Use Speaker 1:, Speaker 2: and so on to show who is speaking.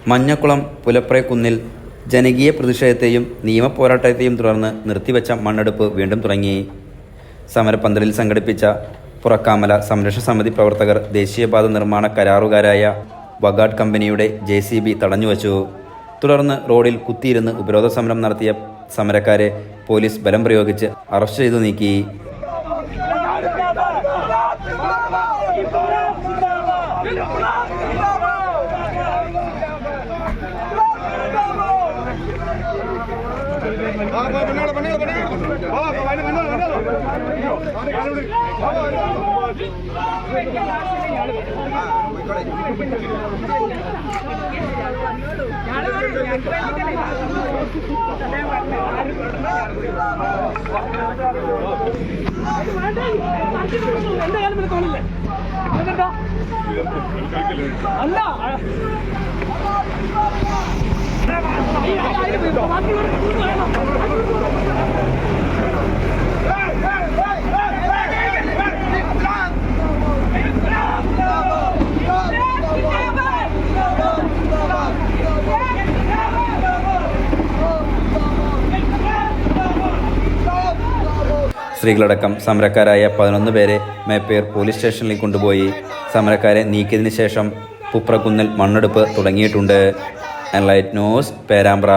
Speaker 1: മഞ്ഞക്കുളം പുലപ്രേക്കുന്നിൽ ജനകീയ പ്രതിഷേധത്തെയും നിയമപോരാട്ടത്തെയും തുടർന്ന് നിർത്തിവെച്ച മണ്ണെടുപ്പ് വീണ്ടും തുടങ്ങി. സമരപന്തലിൽ സംഘടിപ്പിച്ച പുറക്കാമല സംരക്ഷണ സമിതി പ്രവർത്തകർ ദേശീയപാത നിർമ്മാണ കരാറുകാരായ വഗാഡ് കമ്പനിയുടെ JCB തടഞ്ഞുവച്ചു. തുടർന്ന് റോഡിൽ കുത്തിയിരുന്ന് ഉപരോധ സമരം നടത്തിയ സമരക്കാരെ പോലീസ് ബലം പ്രയോഗിച്ച് അറസ്റ്റ് ചെയ്തു നീക്കി. സ്ത്രീകളടക്കം സമരക്കാരായ 11 പേരെ മേപ്പേർ പോലീസ് സ്റ്റേഷനിൽ കൊണ്ടുപോയി. സമരക്കാരെ നീക്കിയതിനു ശേഷം പുപ്രക്കുന്നിൽ മണ്ണെടുപ്പ് തുടങ്ങിയിട്ടുണ്ട്. Enlight news, Perambra.